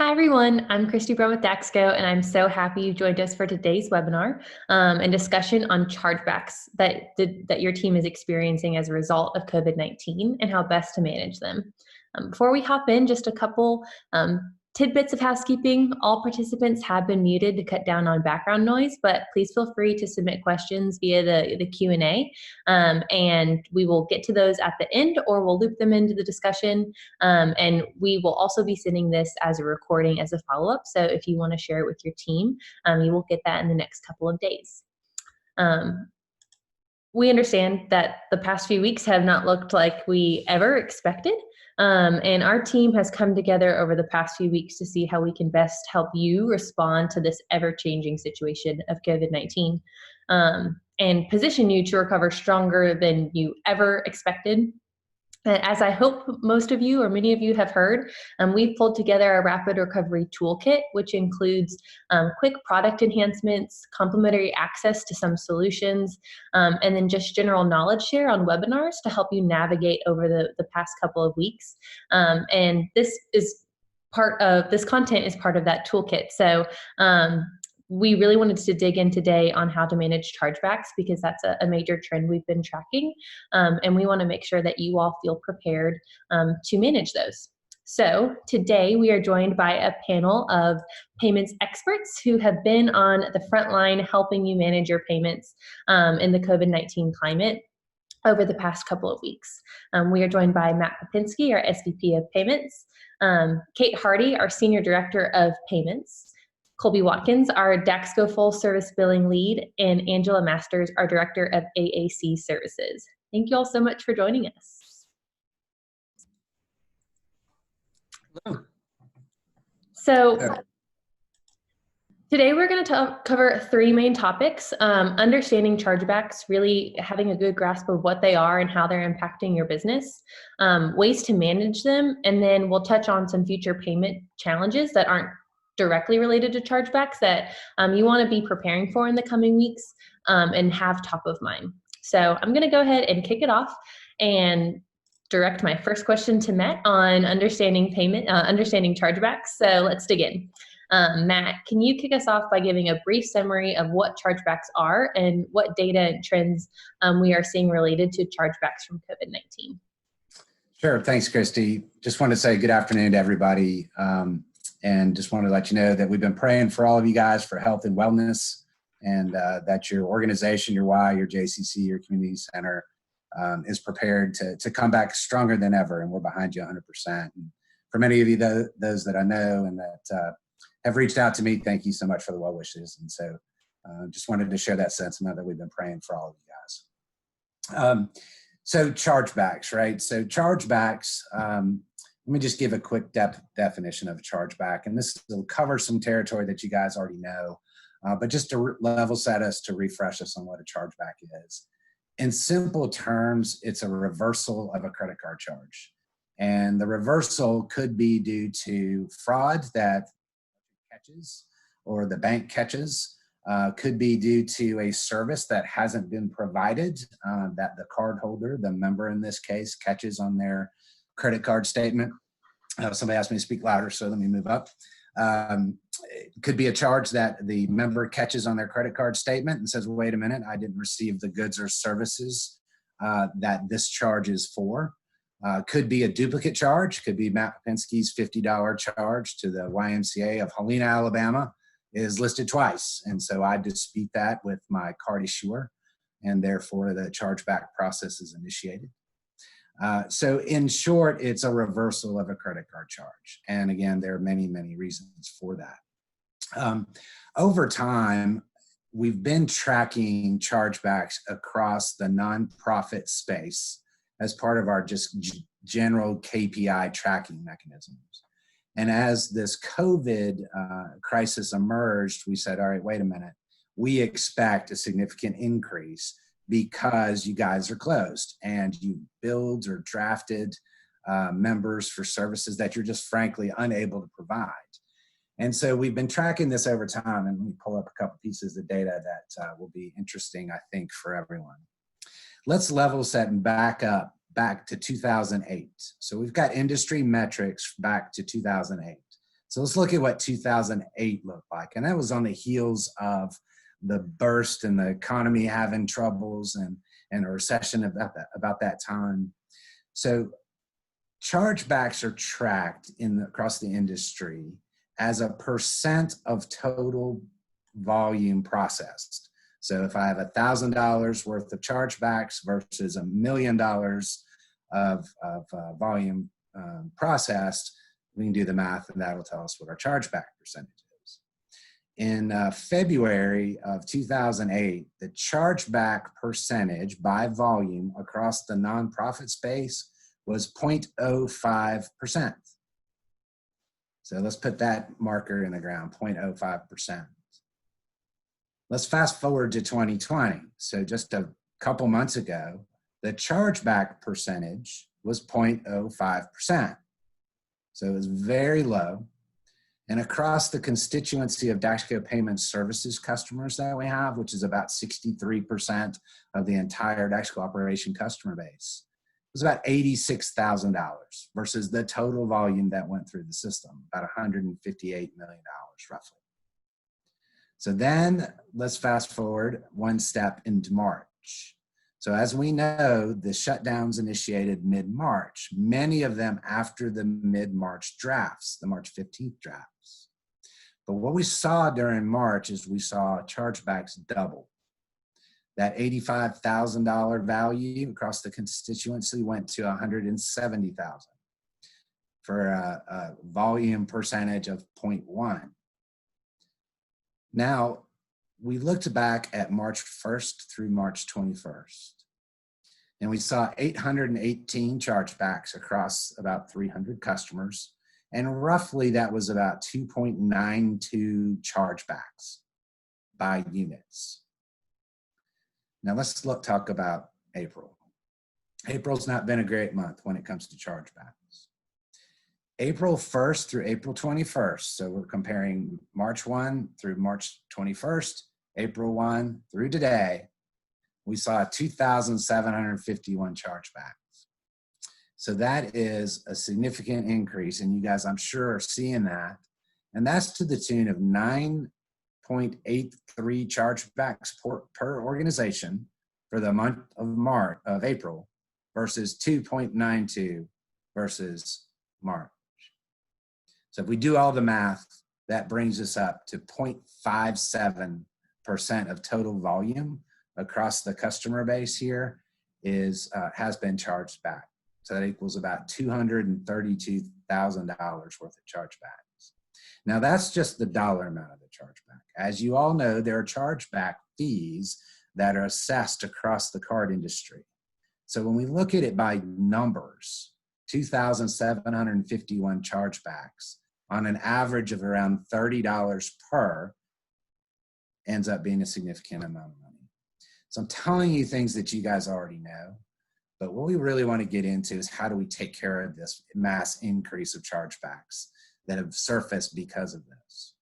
Hi everyone, I'm Christy Brown with Daxco, and I'm so happy you joined us for today's webinar and discussion on chargebacks that your team is experiencing as a result of COVID-19 and how best to manage them. Before we hop in, just a couple tidbits of housekeeping. All participants have been muted to cut down on background noise, but please feel free to submit questions via the Q&A, and we will get to those at the end, or we'll loop them into the discussion. And we will also be sending this as a recording as a follow-up, so if you want to share it with your team, you will get that in the next couple of days. We understand that the past few weeks have not looked like we ever expected, and our team has come together over the past few weeks to see how we can best help you respond to this ever-changing situation of COVID-19, and position you to recover stronger than you ever expected. As I hope most of you or many of you have heard, we've pulled together a rapid recovery toolkit, which includes quick product enhancements, complimentary access to some solutions, and then just general knowledge share on webinars to help you navigate over the past couple of weeks. And this content is part of that toolkit. So we really wanted to dig in today on how to manage chargebacks, because that's a major trend we've been tracking, and we want to make sure that you all feel prepared to manage those. So today we are joined by a panel of payments experts who have been on the front line helping you manage your payments in the COVID-19 climate over the past couple of weeks. We are joined by Matt Popinski, our SVP of Payments, Kate Hardy, our Senior Director of Payments, Colby Watkins, our Daxco Full Service Billing Lead, and Angela Masters, our Director of AAC Services. Thank you all so much for joining us. Hello. So today we're going to cover three main topics: understanding chargebacks, really having a good grasp of what they are and how they're impacting your business, ways to manage them, and then we'll touch on some future payment challenges that aren't directly related to chargebacks that you want to be preparing for in the coming weeks and have top of mind. So I'm going to go ahead and kick it off and direct my first question to Matt on understanding chargebacks. So let's dig in. Matt, can you kick us off by giving a brief summary of what chargebacks are and what data and trends we are seeing related to chargebacks from COVID-19? Sure, thanks, Christy. Just want to say good afternoon to everybody. And just wanted to let you know that we've been praying for all of you guys for health and wellness, and that your organization, your Y, your JCC, your community center is prepared to come back stronger than ever, and we're behind you 100%. And for many of you, those that I know and that have reached out to me, thank you so much for the well wishes. And so just wanted to share that sentiment that we've been praying for all of you guys. So chargebacks, right? So chargebacks, let me just give a quick definition of a chargeback, and this will cover some territory that you guys already know, but just to level set us, to refresh us on what a chargeback is. In simple terms, it's a reversal of a credit card charge, and the reversal could be due to fraud that catches or the bank catches, could be due to a service that hasn't been provided that the cardholder, the member in this case, catches on their credit card statement. Somebody asked me to speak louder, so let me move up. It could be a charge that the member catches on their credit card statement and says, well, wait a minute, I didn't receive the goods or services that this charge is for. Could be a duplicate charge, could be Matt Popinski's $50 charge to the YMCA of Helena, Alabama is listed twice. And so I dispute that with my card issuer, and therefore the chargeback process is initiated. So in short, it's a reversal of a credit card charge. And again, there are many, many reasons for that. Over time, we've been tracking chargebacks across the nonprofit space as part of our just general KPI tracking mechanisms. And as this COVID crisis emerged, we said, all right, wait a minute, we expect a significant increase because you guys are closed and you billed or drafted members for services that you're just frankly unable to provide. And so we've been tracking this over time, and let me pull up a couple pieces of data that will be interesting, I think, for everyone. Let's level set and back to 2008. So we've got industry metrics back to 2008. So let's look at what 2008 looked like. And that was on the heels of the burst and the economy having troubles and a recession about that time. So chargebacks are tracked across the industry as a percent of total volume processed. So if I have $1,000 worth of chargebacks versus $1 million of volume processed, we can do the math and that'll tell us what our chargeback percentage is. In February of 2008, the chargeback percentage by volume across the nonprofit space was 0.05%. So let's put that marker in the ground, 0.05%. Let's fast forward to 2020. So just a couple months ago, the chargeback percentage was 0.05%. So it was very low. And across the constituency of Daxco Payment Services customers that we have, which is about 63% of the entire Daxco operation customer base, it was about $86,000 versus the total volume that went through the system, about $158 million roughly. So then let's fast forward one step into March. So as we know, the shutdowns initiated mid-March, many of them after the mid-March drafts, the March 15th drafts. But what we saw during March is we saw chargebacks double. That $85,000 value across the constituency went to $170,000 for a volume percentage of 0.1. Now, we looked back at March 1st through March 21st, and we saw 818 chargebacks across about 300 customers, and roughly that was about 2.92 chargebacks by units. Now let's talk about April. April's not been a great month when it comes to chargebacks. April 1st through April 21st, so we're comparing March 1 through March 21st, April 1 through today, we saw 2,751 chargebacks. So that is a significant increase, and you guys, I'm sure, are seeing that. And that's to the tune of 9.83 chargebacks per organization for the month of April versus 2.92 versus March. So if we do all the math, that brings us up to 0.57% of total volume across the customer base here has been charged back. So that equals about $232,000 worth of chargebacks. Now that's just the dollar amount of the chargeback. As you all know, there are chargeback fees that are assessed across the card industry. So when we look at it by numbers, 2,751 chargebacks on an average of around $30 per ends up being a significant amount of money. So I'm telling you things that you guys already know, but what we really want to get into is how do we take care of this mass increase of chargebacks that have surfaced because of this.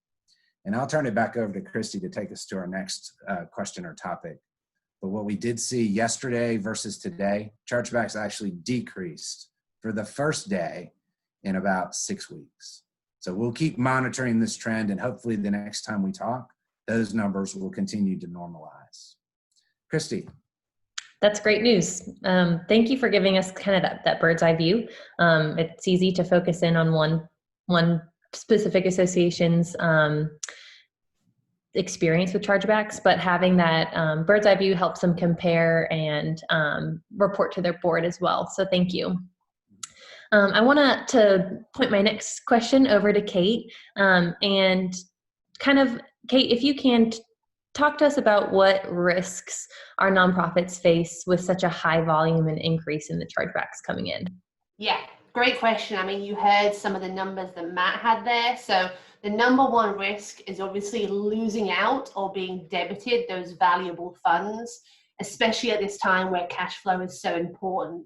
And I'll turn it back over to Christy to take us to our next question or topic. But what we did see yesterday versus today, chargebacks actually decreased for the first day in about 6 weeks. So we'll keep monitoring this trend, and hopefully the next time we talk, those numbers will continue to normalize. Christy. That's great news. Thank you for giving us kind of that bird's eye view. It's easy to focus in on one specific association's experience with chargebacks, but having that bird's eye view helps them compare and report to their board as well. So thank you. I want to point my next question over to Kate, and kind of, Kate, if you can talk to us about what risks our nonprofits face with such a high volume and increase in the chargebacks coming in. Yeah, great question. I mean, you heard some of the numbers that Matt had there. So the number one risk is obviously losing out or being debited those valuable funds, especially at this time where cash flow is so important.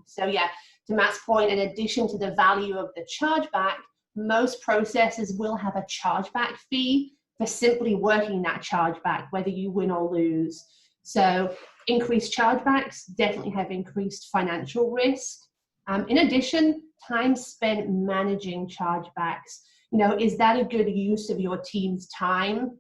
So yeah, to Matt's point, in addition to the value of the chargeback, most processors will have a chargeback fee for simply working that chargeback, whether you win or lose. So increased chargebacks definitely have increased financial risk. In addition, time spent managing chargebacks. is that a good use of your team's time?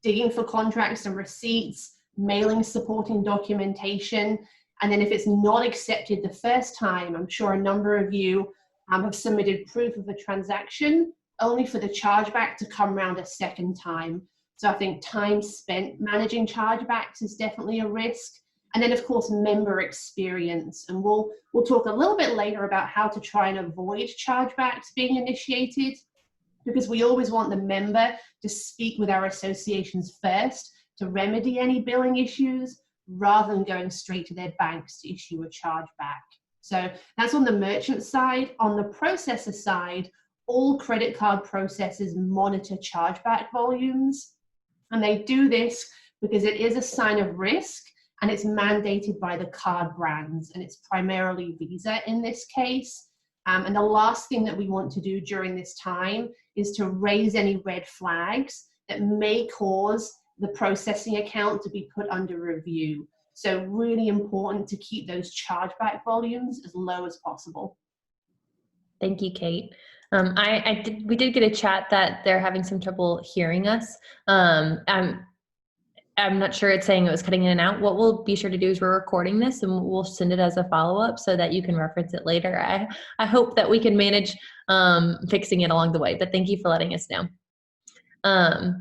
Digging for contracts and receipts, mailing supporting documentation, and then if it's not accepted the first time, I'm sure a number of you have submitted proof of a transaction only for the chargeback to come around a second time. So I think time spent managing chargebacks is definitely a risk. And then of course, member experience. And we'll talk a little bit later about how to try and avoid chargebacks being initiated, because we always want the member to speak with our associations first to remedy any billing issues, rather than going straight to their banks to issue a chargeback. So that's on the merchant side. On the processor side, all credit card processors monitor chargeback volumes. And they do this because it is a sign of risk and it's mandated by the card brands. And it's primarily Visa in this case. And the last thing that we want to do during this time is to raise any red flags that may cause the processing account to be put under review. So really important to keep those chargeback volumes as low as possible. Thank you, Kate. We did get a chat that they're having some trouble hearing us. I'm not sure it's saying it was cutting in and out. What we'll be sure to do is we're recording this and we'll send it as a follow-up so that you can reference it later. I hope that we can manage fixing it along the way, but thank you for letting us know.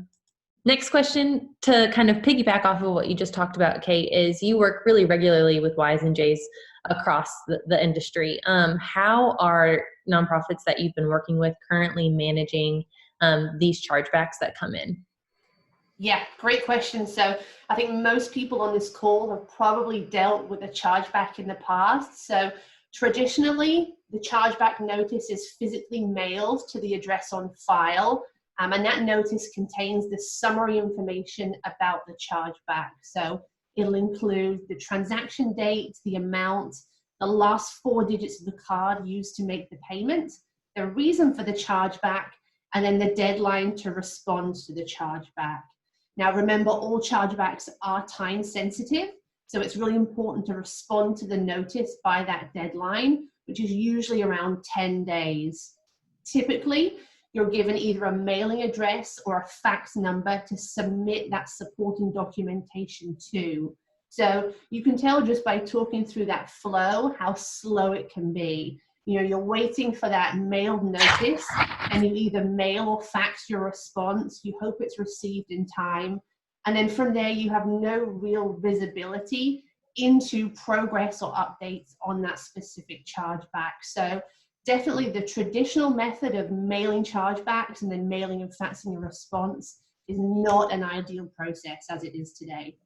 Next question, to kind of piggyback off of what you just talked about, Kate, is you work really regularly with Ys and Js across the industry. How are nonprofits that you've been working with currently managing these chargebacks that come in? Yeah, great question. So I think most people on this call have probably dealt with a chargeback in the past. So traditionally, the chargeback notice is physically mailed to the address on file. And that notice contains the summary information about the chargeback. So it'll include the transaction date, the amount, the last 4 digits of the card used to make the payment, the reason for the chargeback, and then the deadline to respond to the chargeback. Now, remember, all chargebacks are time sensitive, so it's really important to respond to the notice by that deadline, which is usually around 10 days. Typically, you're given either a mailing address or a fax number to submit that supporting documentation to. So you can tell just by talking through that flow how slow it can be. You're waiting for that mailed notice and you either mail or fax your response. You hope it's received in time. And then from there, you have no real visibility into progress or updates on that specific chargeback. So definitely the traditional method of mailing chargebacks and then mailing and faxing a response is not an ideal process as it is today.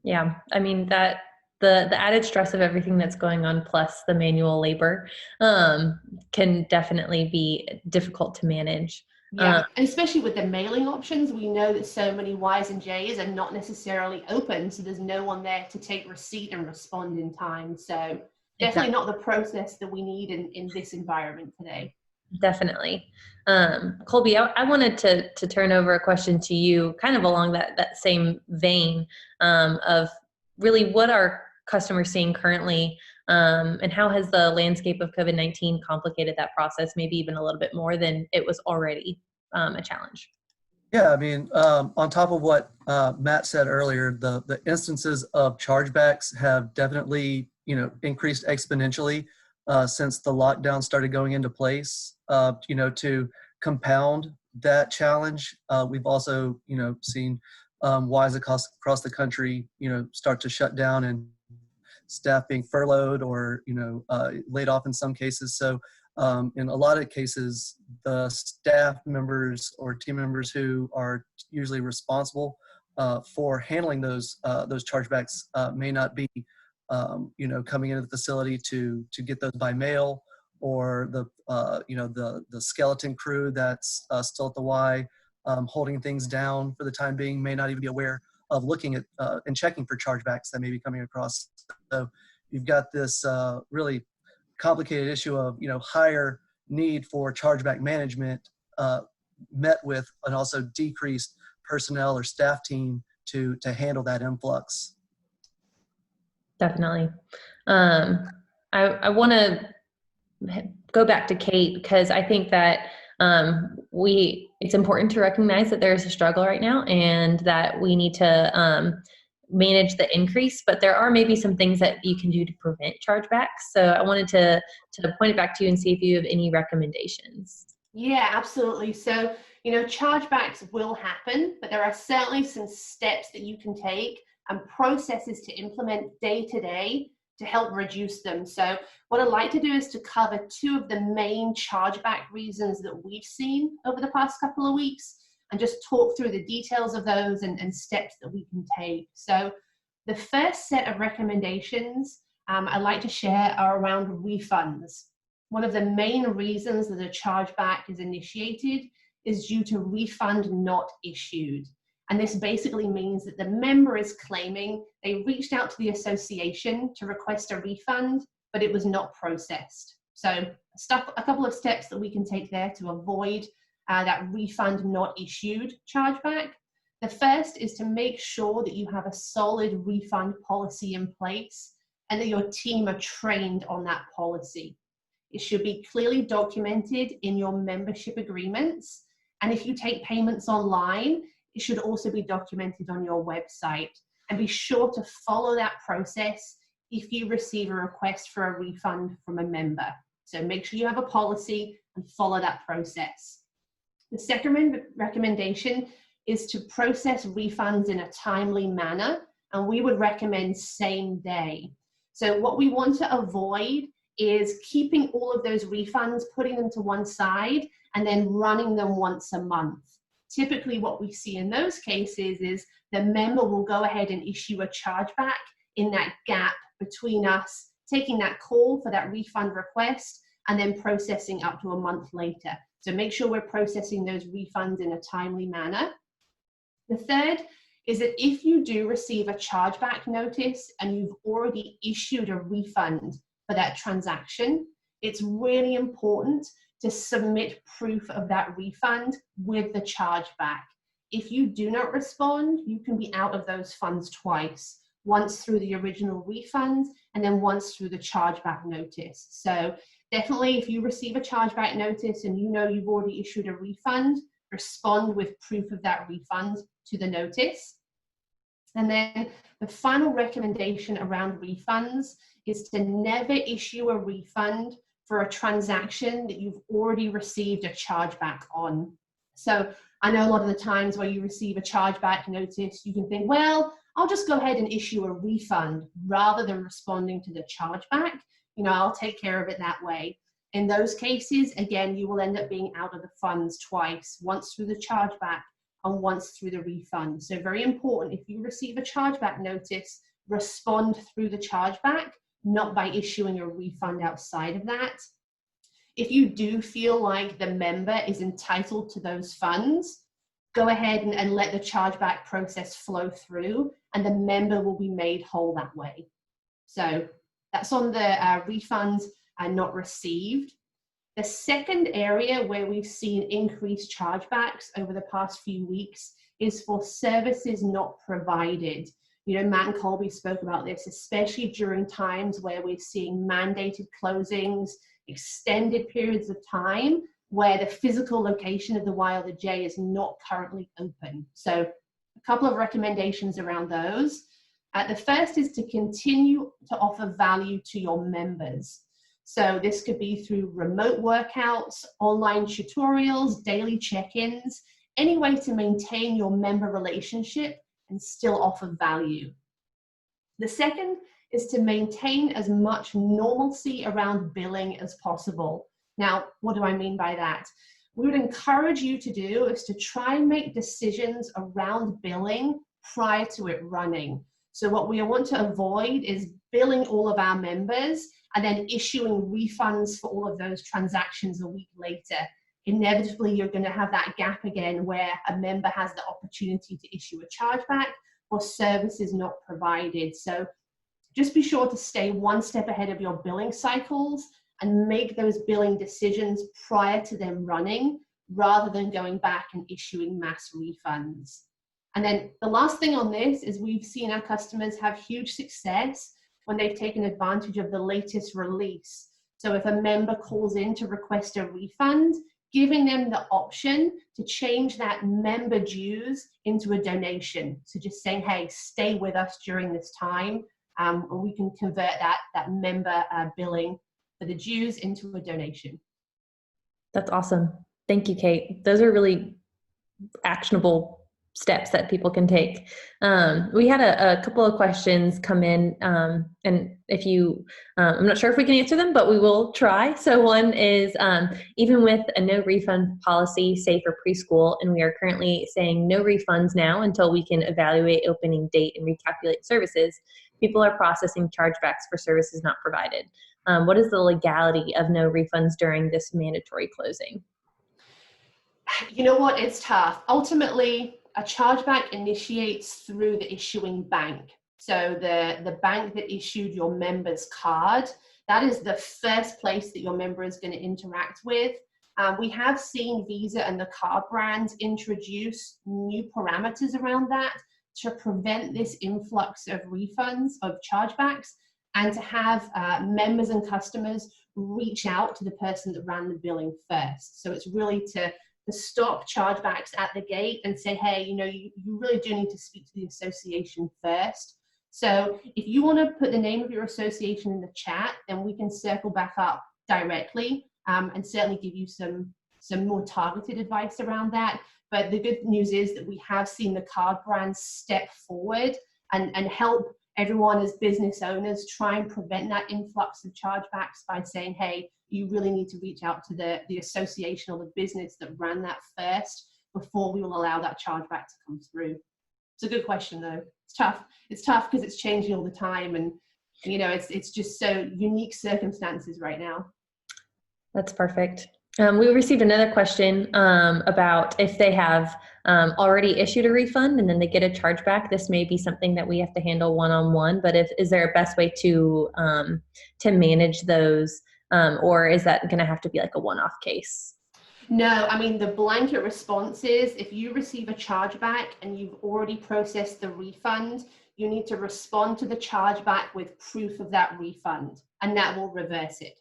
Yeah, I mean that the added stress of everything that's going on plus the manual labor can definitely be difficult to manage. Yeah, and especially with the mailing options, we know that so many Ys and Js are not necessarily open, so there's no one there to take receipt and respond in time. So definitely not the process that we need in this environment today. Definitely. Colby, I wanted to turn over a question to you kind of along that same vein of really what are customers seeing currently and how has the landscape of COVID-19 complicated that process, maybe even a little bit more than it was already a challenge? Yeah, I mean, on top of what Matt said earlier, the instances of chargebacks have definitely, increased exponentially since the lockdown started going into place. To compound that challenge, we've also, seen Ys across the country, start to shut down and staff being furloughed or, laid off in some cases. So in a lot of cases, the staff members or team members who are usually responsible for handling those chargebacks may not be, coming into the facility to get those by mail, or the skeleton crew that's still at the Y holding things down for the time being may not even be aware of looking at and checking for chargebacks that may be coming across. So you've got this really complicated issue of higher need for chargeback management met with an also decreased personnel or staff team to handle that influx. Definitely. I want to go back to Kate because I think that It's important to recognize that there's a struggle right now and that we need to manage the increase, but there are maybe some things that you can do to prevent chargebacks. So I wanted to point it back to you and see if you have any recommendations. Yeah, absolutely. So, chargebacks will happen, but there are certainly some steps that you can take and processes to implement day to day to help reduce them. So what I'd like to do is to cover two of the main chargeback reasons that we've seen over the past couple of weeks and just talk through the details of those and steps that we can take. So the first set of recommendations I'd like to share are around refunds. One of the main reasons that a chargeback is initiated is due to refund not issued. And this basically means that the member is claiming they reached out to the association to request a refund, but it was not processed. So a couple of steps that we can take there to avoid that refund not issued chargeback. The first is to make sure that you have a solid refund policy in place and that your team are trained on that policy. It should be clearly documented in your membership agreements. And if you take payments online, it should also be documented on your website. And be sure to follow that process if you receive a request for a refund from a member. So make sure you have a policy and follow that process. The second recommendation is to process refunds in a timely manner, and we would recommend same day. So what we want to avoid is keeping all of those refunds, putting them to one side, and then running them once a month. Typically what we see in those cases is the member will go ahead and issue a chargeback in that gap between us taking that call for that refund request and then processing up to a month later. So make sure we're processing those refunds in a timely manner. The third is that if you do receive a chargeback notice and you've already issued a refund for that transaction, it's really important to submit proof of that refund with the chargeback. If you do not respond, you can be out of those funds twice, once through the original refund and then once through the chargeback notice. So definitely if you receive a chargeback notice and you know you've already issued a refund, respond with proof of that refund to the notice. And then the final recommendation around refunds is to never issue a refund for a transaction that you've already received a chargeback on. So I know a lot of the times where you receive a chargeback notice, you can think, well, I'll just go ahead and issue a refund rather than responding to the chargeback. I'll take care of it that way. In those cases, again, you will end up being out of the funds twice, once through the chargeback and once through the refund. So very important, if you receive a chargeback notice, respond through the chargeback, not by issuing a refund outside of that. If you do feel like the member is entitled to those funds, go ahead and let the chargeback process flow through and the member will be made whole that way. So that's on the refunds not received. The second area where we've seen increased chargebacks over the past few weeks is for services not provided. Matt and Colby spoke about this, especially during times where we're seeing mandated closings, extended periods of time where the physical location of the Y or the J is not currently open. So a couple of recommendations around those. The first is to continue to offer value to your members. So this could be through remote workouts, online tutorials, daily check-ins, any way to maintain your member relationship and still offer value. The second is to maintain as much normalcy around billing as possible. Now, what do I mean by that? We would encourage you to do is to try and make decisions around billing prior to it running. So what we want to avoid is billing all of our members and then issuing refunds for all of those transactions a week later. Inevitably, you're going to have that gap again where a member has the opportunity to issue a chargeback or service is not provided. So just be sure to stay one step ahead of your billing cycles and make those billing decisions prior to them running rather than going back and issuing mass refunds. And then the last thing on this is we've seen our customers have huge success when they've taken advantage of the latest release. So if a member calls in to request a refund, giving them the option to change that member dues into a donation. So just saying, hey, stay with us during this time, and we can convert that member billing for the dues into a donation. That's awesome. Thank you, Kate. Those are really actionable steps that people can take. We had a couple of questions come in, and if you, I'm not sure if we can answer them, but we will try. So one is, even with a no refund policy, say for preschool, and we are currently saying no refunds now until we can evaluate opening date and recalculate services, people are processing chargebacks for services not provided. What is the legality of no refunds during this mandatory closing? You know what, it's tough. Ultimately, a chargeback initiates through the issuing bank. So the bank that issued your member's card, that is the first place that your member is going to interact with. We have seen Visa and the card brands introduce new parameters around that to prevent this influx of refunds, of chargebacks, and to have members and customers reach out to the person that ran the billing first. So it's really to stop chargebacks at the gate and say, hey, you know, you really do need to speak to the association first. So if you want to put the name of your association in the chat, then we can circle back up directly and certainly give you some more targeted advice around that. But the good news is that we have seen the card brands step forward and help everyone as business owners try and prevent that influx of chargebacks by saying, hey, you really need to reach out to the association or the business that ran that first before we will allow that chargeback to come through. It's a good question though. It's tough. It's tough because it's changing all the time, and you know, it's just so unique circumstances right now. That's perfect. We received another question about if they have already issued a refund and then they get a chargeback. This may be something that we have to handle one-on-one, but is there a best way to manage those, or is that going to have to be like a one-off case? No, I mean, the blanket response is if you receive a chargeback and you've already processed the refund, you need to respond to the chargeback with proof of that refund, and that will reverse it.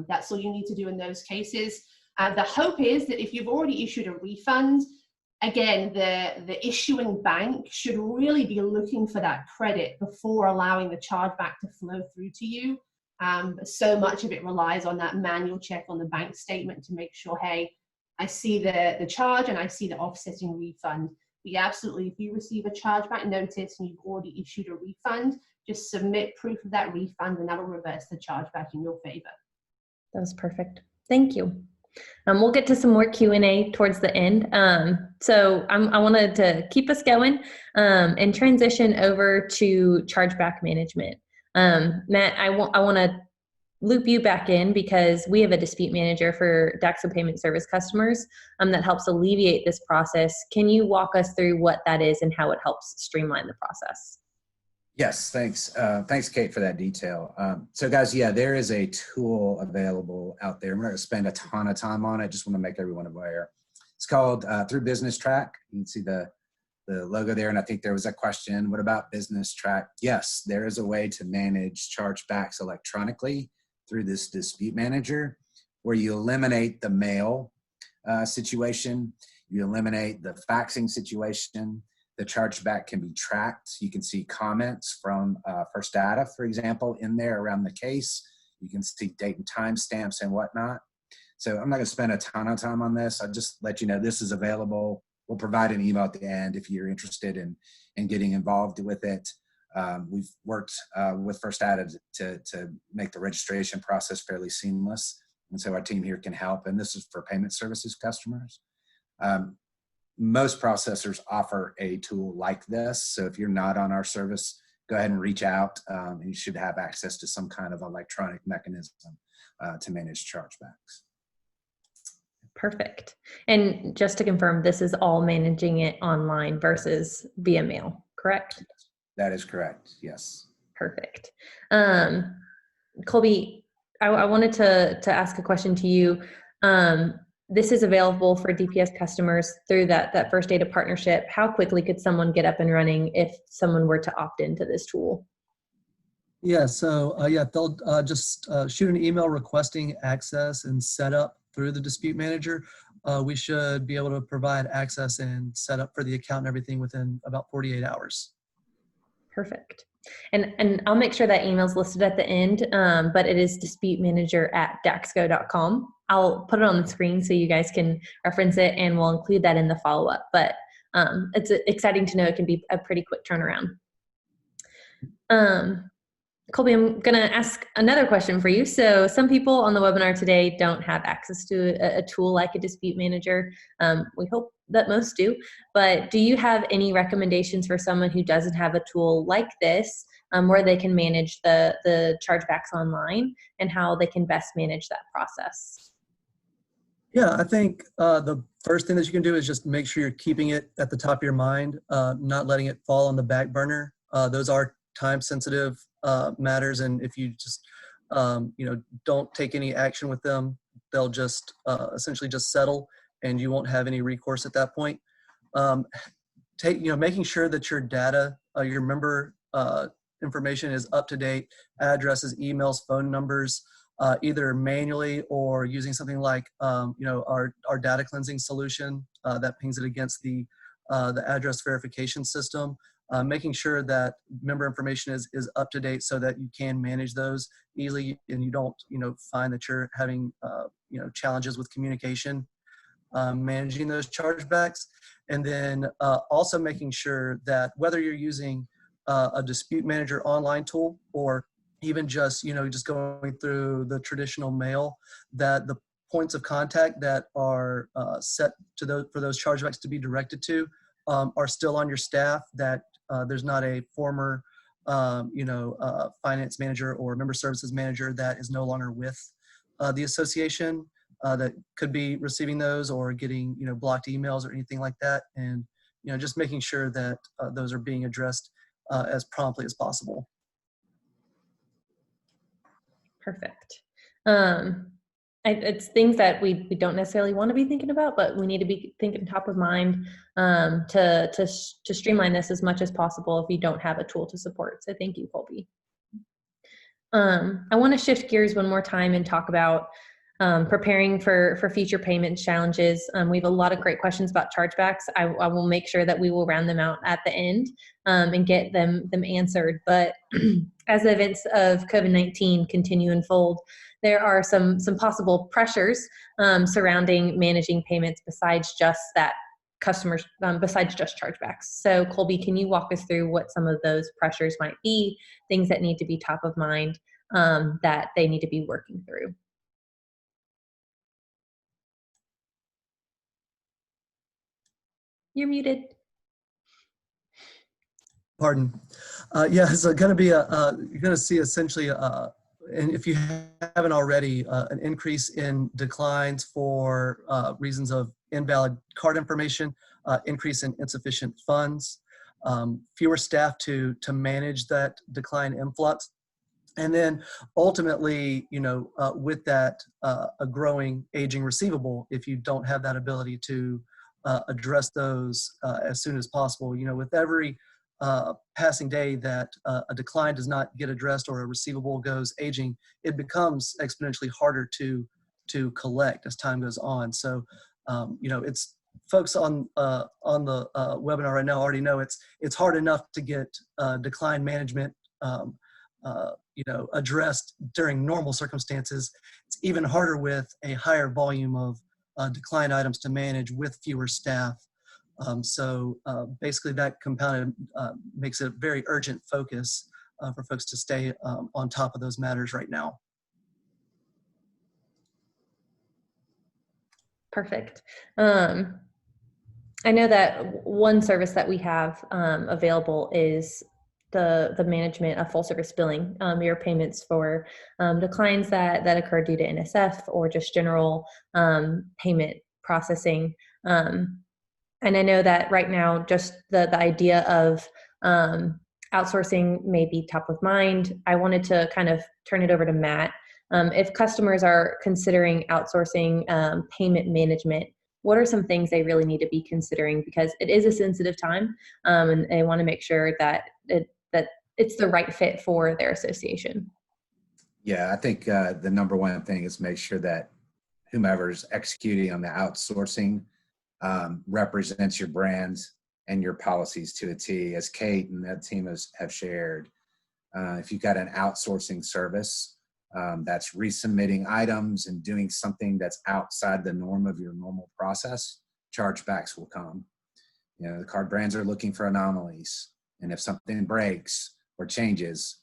That's all you need to do in those cases. The hope is that if you've already issued a refund, again, the issuing bank should really be looking for that credit before allowing the chargeback to flow through to you. So much of it relies on that manual check on the bank statement to make sure, hey, I see the charge and I see the offsetting refund. But yeah, absolutely, if you receive a chargeback notice and you've already issued a refund, just submit proof of that refund and that'll reverse the chargeback in your favor. That was perfect. Thank you. We'll get to some more Q&A towards the end. So I wanted to keep us going and transition over to chargeback management. Matt, I want to loop you back in because we have a dispute manager for Daxo Payment Service customers that helps alleviate this process. Can you walk us through what that is and how it helps streamline the process? Yes, thanks. Thanks, Kate, for that detail. So guys, yeah, there is a tool available out there. I'm not going to spend a ton of time on it. Just want to make everyone aware. It's called Through Business Track. You can see the logo there, and I think there was a question, what about Business Track? Yes, there is a way to manage chargebacks electronically through this dispute manager, where you eliminate the mail situation, you eliminate the faxing situation. The chargeback can be tracked. You can see comments from First Data, for example, in there around the case. You can see date and time stamps and whatnot. So I'm not going to spend a ton of time on this. I'll just let you know this is available. We'll provide an email at the end if you're interested in getting involved with it. We've worked with First Data to make the registration process fairly seamless. And so our team here can help. And this is for payment services customers. Most processors offer a tool like this. So if you're not on our service, go ahead and reach out. And you should have access to some kind of electronic mechanism to manage chargebacks. Perfect. And just to confirm, this is all managing it online versus via mail, correct? That is correct, yes. Perfect. Colby, I wanted to ask a question to you. This is available for DPS customers through that First Data partnership. How quickly could someone get up and running if someone were to opt into this tool? Yeah, so they'll just shoot an email requesting access and set up through the dispute manager, we should be able to provide access and set up for the account and everything within about 48 hours. Perfect. And I'll make sure that email's listed at the end, but it is disputemanager@daxco.com. I'll put it on the screen so you guys can reference it, and we'll include that in the follow-up. But it's exciting to know it can be a pretty quick turnaround. Colby, I'm going to ask another question for you. So some people on the webinar today don't have access to a tool like a dispute manager. We hope that most do, but do you have any recommendations for someone who doesn't have a tool like this, where they can manage the chargebacks online and how they can best manage that process? Yeah, I think the first thing that you can do is just make sure you're keeping it at the top of your mind, not letting it fall on the back burner. Those are time-sensitive matters, and if you just don't take any action with them, they'll just essentially just settle, and you won't have any recourse at that point. Making sure that your data, your member information is up to date, addresses, emails, phone numbers, either manually or using something like our data cleansing solution that pings it against the address verification system. Making sure that member information is up to date so that you can manage those easily, and you don't find that you're having challenges with communication managing those chargebacks. And then also making sure that whether you're using a dispute manager online tool or even just just going through the traditional mail, that the points of contact that are set to for those chargebacks to be directed to are still on your staff, that there's not a former finance manager or member services manager that is no longer with the association that could be receiving those or getting blocked emails or anything like that. And just making sure that those are being addressed as promptly as possible. Perfect. It's things that we don't necessarily want to be thinking about, but we need to be thinking top of mind to streamline this as much as possible if you don't have a tool to support. So thank you, Colby. I want to shift gears one more time and talk about preparing for future payment challenges. We have a lot of great questions about chargebacks. I will make sure that we will round them out at the end and get them answered. But as the events of COVID-19 continue to unfold, there are some possible pressures surrounding managing payments besides just that customers, besides just chargebacks. So Colby, can you walk us through what some of those pressures might be, things that need to be top of mind that they need to be working through? You're muted. Pardon. Yeah, it's going to be you're going to see essentially, and if you haven't already, an increase in declines for reasons of invalid card information, increase in insufficient funds, fewer staff to manage that decline influx. And then ultimately, with that, a growing aging receivable, if you don't have that ability to address those as soon as possible. With every passing day that a decline does not get addressed or a receivable goes aging, it becomes exponentially harder to collect as time goes on. So, it's folks on the webinar right now already know it's hard enough to get decline management addressed during normal circumstances. It's even harder with a higher volume of decline items to manage with fewer staff. So basically that compounded makes it a very urgent focus for folks to stay on top of those matters right now. Perfect. I know that one service that we have available is the management of full service billing, your payments for declines that occur due to NSF or just general payment processing. And I know that right now, just the idea of outsourcing may be top of mind. I wanted to kind of turn it over to Matt. If customers are considering outsourcing payment management, what are some things they really need to be considering? Because it is a sensitive time, and they want to make sure that it's the right fit for their association. Yeah, I think the number one thing is make sure that whomever's executing on the outsourcing represents your brand and your policies to a T, as Kate and that team have shared. If you've got an outsourcing service that's resubmitting items and doing something that's outside the norm of your normal process, chargebacks will come. You know, the card brands are looking for anomalies, and if something breaks or changes,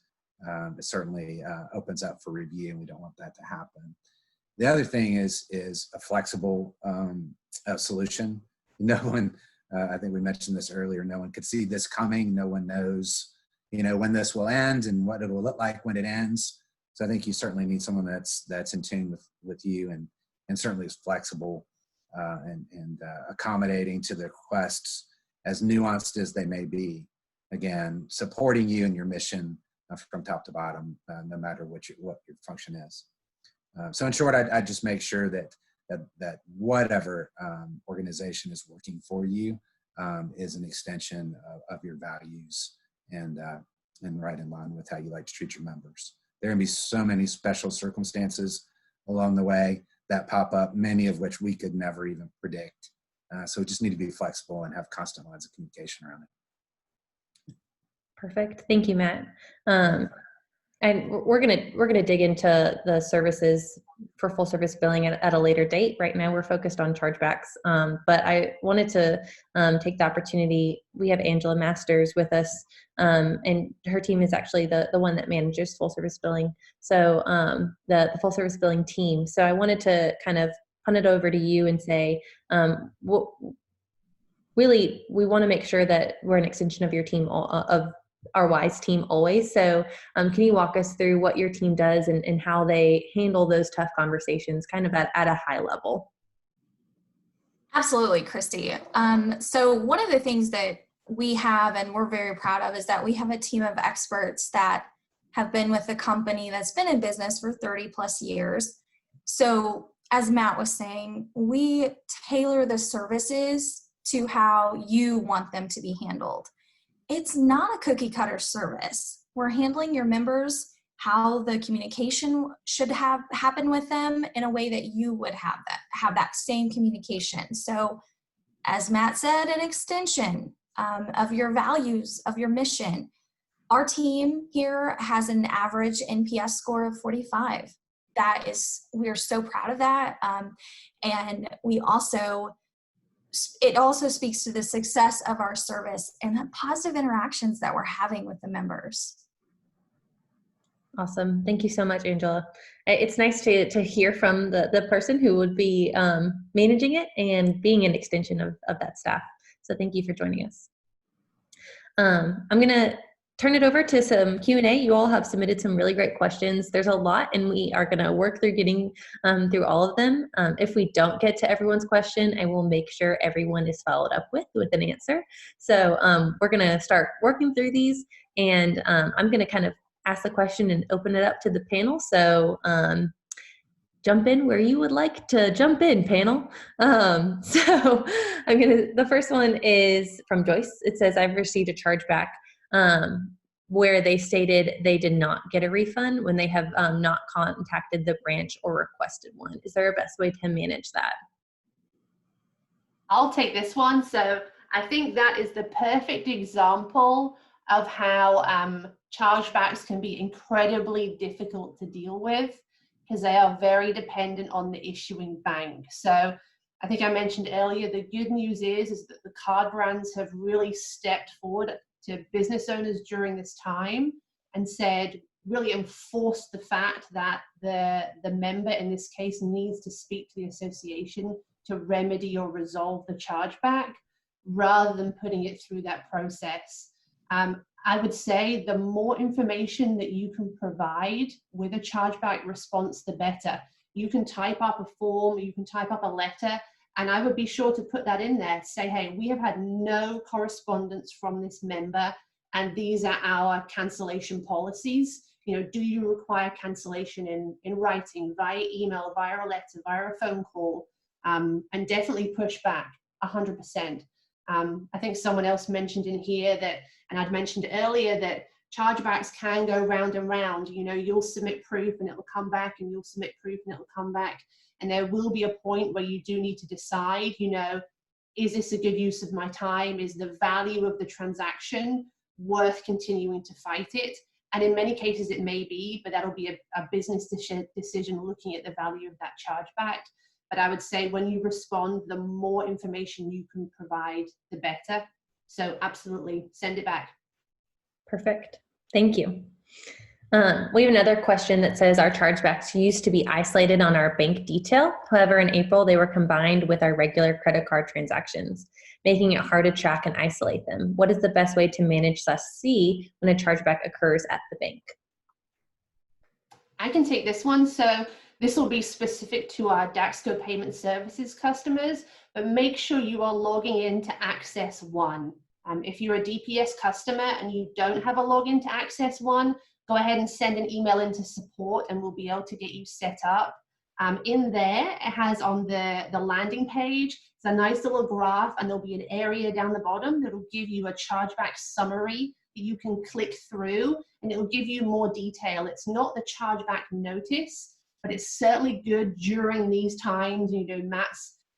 it certainly opens up for review, and we don't want that to happen. The other thing is a flexible solution. No one, I think we mentioned this earlier, no one could see this coming. No one knows, you know, when this will end and what it will look like when it ends. So I think you certainly need someone that's in tune with you and certainly is flexible and accommodating to the requests, as nuanced as they may be. Again, supporting you and your mission from top to bottom, no matter what your function is. So in short, I just make sure that whatever organization is working for you is an extension of your values and right in line with how you like to treat your members. There can be so many special circumstances along the way that pop up, many of which we could never even predict. So we just need to be flexible and have constant lines of communication around it. Perfect. Thank you, Matt. And we're gonna dig into the services for full service billing at a later date. Right now, we're focused on chargebacks. But I wanted to take the opportunity. We have Angela Masters with us, and her team is actually the one that manages full service billing. So the full service billing team. So I wanted to kind of punt it over to you and say, really, we want to make sure that we're an extension of your team, of our WISE team always. So can you walk us through what your team does and how they handle those tough conversations kind of at a high level? Absolutely, Christy. So one of the things that we have and we're very proud of is that we have a team of experts that have been with the company that's been in business for 30 plus years. So as Matt was saying, we tailor the services to how you want them to be handled. It's not a cookie cutter service. We're handling your members how the communication should have happen with them in a way that you would have that same communication. So as Matt said, an extension of your values, of your mission. Our team here has an average NPS score of 45. We're so proud of that. And it also speaks to the success of our service and the positive interactions that we're having with the members. Awesome. Thank you so much, Angela. It's nice to hear from the person who would be managing it and being an extension of that staff. So thank you for joining us. I'm going to turn it over to some Q&A. You all have submitted some really great questions. There's a lot, and we are going to work through getting through all of them. If we don't get to everyone's question, I will make sure everyone is followed up with an answer. So we're going to start working through these, and I'm going to kind of ask the question and open it up to the panel. So jump in where you would like to jump in, panel. So the first one is from Joyce. It says, I've received a chargeback where they stated they did not get a refund when they have not contacted the branch or requested one. Is there a best way to manage that? I'll take this one. So I think that is the perfect example of how chargebacks can be incredibly difficult to deal with because they are very dependent on the issuing bank. So I think I mentioned earlier, the good news is that the card brands have really stepped forward to business owners during this time and said, really enforced the fact that the member in this case needs to speak to the association to remedy or resolve the chargeback rather than putting it through that process. I would say the more information that you can provide with a chargeback response, the better. You can type up a form, you can type up a letter, and I would be sure to put that in there. Say, hey, we have had no correspondence from this member, and these are our cancellation policies. You know, do you require cancellation in writing, via email, via a letter, via a phone call, and definitely push back 100%. I think someone else mentioned in here that, and I'd mentioned earlier, that chargebacks can go round and round. You know, you'll submit proof and it will come back, and you'll submit proof and it will come back. And there will be a point where you do need to decide, you know, is this a good use of my time? Is the value of the transaction worth continuing to fight it? And in many cases it may be, but that'll be a business decision looking at the value of that chargeback. But I would say when you respond, the more information you can provide, the better. So absolutely, send it back. Perfect. Thank you. We have another question that says our chargebacks used to be isolated on our bank detail. However, in April, they were combined with our regular credit card transactions, making it hard to track and isolate them. What is the best way to manage/see when a chargeback occurs at the bank? I can take this one. So this will be specific to our Daxco Payment Services customers, but make sure you are logging in to Access One. If you're a DPS customer and you don't have a login to Access One, go ahead and send an email into support and we'll be able to get you set up. In there, it has on the landing page, it's a nice little graph, and there'll be an area down the bottom that'll give you a chargeback summary that you can click through, and it will give you more detail. It's not the chargeback notice, but it's certainly good during these times. You know,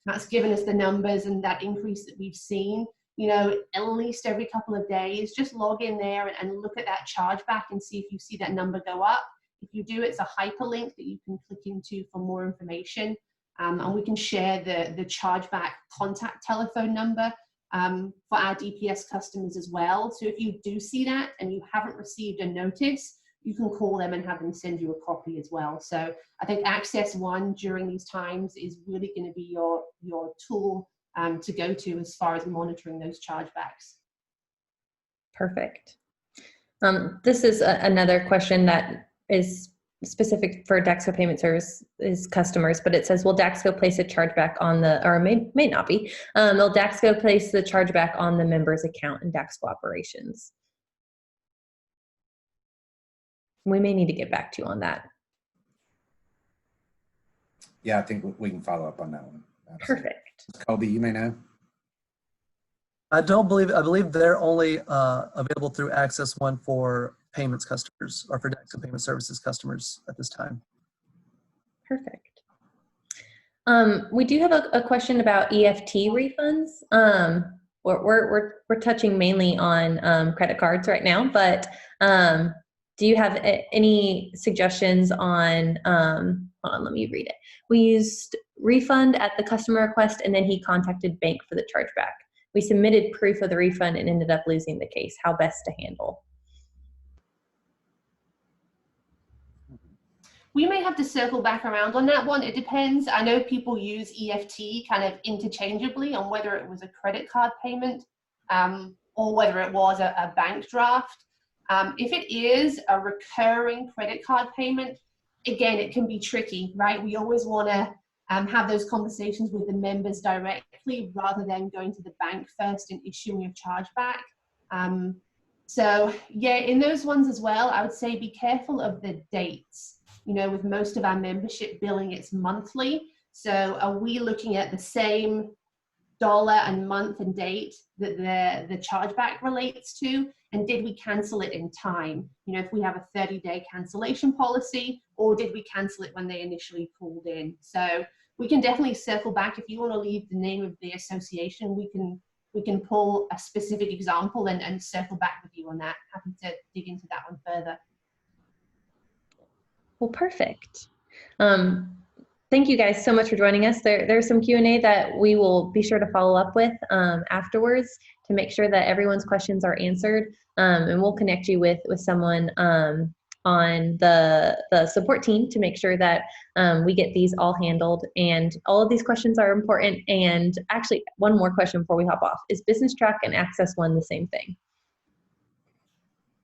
Matt's given us the numbers and that increase that we've seen. You know, at least every couple of days, just log in there and look at that chargeback and see if you see that number go up. If you do, it's a hyperlink that you can click into for more information. And we can share the chargeback contact telephone number for our DPS customers as well. So if you do see that and you haven't received a notice, you can call them and have them send you a copy as well. So I think Access One during these times is really going to be your tool to go to as far as monitoring those chargebacks. Perfect. This is another question that is specific for Daxco Payment Services customers, but it says, will Daxco place a chargeback on the, or may not be, will Daxco place the chargeback on the member's account in Daxco operations? We may need to get back to you on that. Yeah, I think we can follow up on that one. Absolutely. Perfect. Colby, you may know. I believe they're only available through Access One for payments customers, or for Daxco Payment Services customers at this time. Perfect. We do have a question about EFT refunds. We're touching mainly on credit cards right now, but do you have any suggestions on, hold on, let me read it. We used refund at the customer request, and then he contacted bank for the chargeback. We submitted proof of the refund and ended up losing the case. How best to handle? We may have to circle back around on that one. It depends. I know people use EFT kind of interchangeably on whether it was a credit card payment or whether it was a bank draft. If it is a recurring credit card payment, again, it can be tricky, right? We always want to have those conversations with the members directly rather than going to the bank first and issuing a chargeback. So yeah, in those ones as well, I would say be careful of the dates. You know, with most of our membership billing, it's monthly. So are we looking at the same dollar and month and date that the chargeback relates to? And did we cancel it in time? You know, if we have a 30-day cancellation policy, or did we cancel it when they initially called in? So we can definitely circle back. If you want to leave the name of the association, we can pull a specific example and circle back with you on that. Happy to dig into that one further. Well, perfect. Thank you guys so much for joining us. There's some Q&A that we will be sure to follow up with afterwards to make sure that everyone's questions are answered. And we'll connect you with someone on the support team to make sure that we get these all handled. And all of these questions are important. And actually, one more question before we hop off. Is Business Track and Access One the same thing?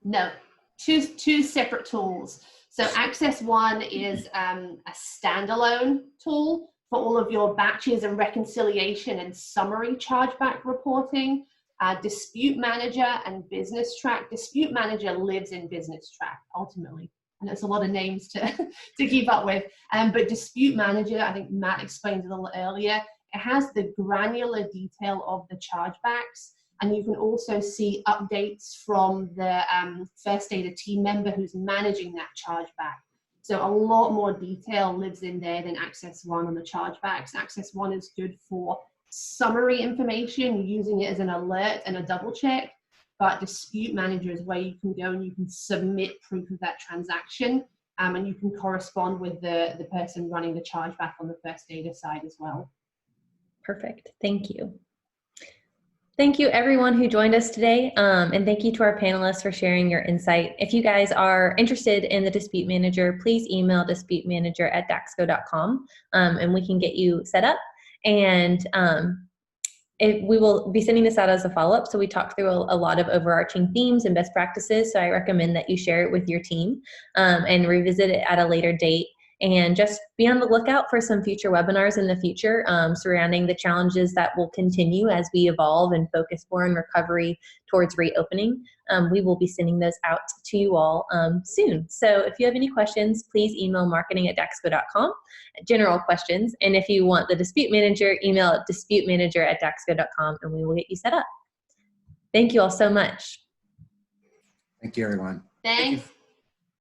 No, two separate tools. So Access One is a standalone tool for all of your batches and reconciliation and summary chargeback reporting. Dispute Manager and Business Track. Dispute Manager lives in Business Track ultimately, and it's a lot of names to keep up with. But Dispute Manager, I think Matt explained a little earlier, it has the granular detail of the chargebacks. And you can also see updates from the First Data team member who's managing that chargeback. So a lot more detail lives in there than Access One on the chargebacks. Access One is good for summary information, using it as an alert and a double check. But Dispute Manager is where you can go and you can submit proof of that transaction, and you can correspond with the person running the chargeback on the First Data side as well. Perfect. Thank you. Thank you everyone who joined us today, and thank you to our panelists for sharing your insight. If you guys are interested in the Dispute Manager, please email disputemanager@daxco.com, and we can get you set up. And we will be sending this out as a follow-up, so we talked through a lot of overarching themes and best practices, so I recommend that you share it with your team and revisit it at a later date. And just be on the lookout for some future webinars in the future surrounding the challenges that will continue as we evolve and focus more on recovery towards reopening. We will be sending those out to you all soon. So if you have any questions, please email marketing@daxco.com, general questions. And if you want the Dispute Manager, email disputemanager@daxco.com and we will get you set up. Thank you all so much. Thank you, everyone. Thanks.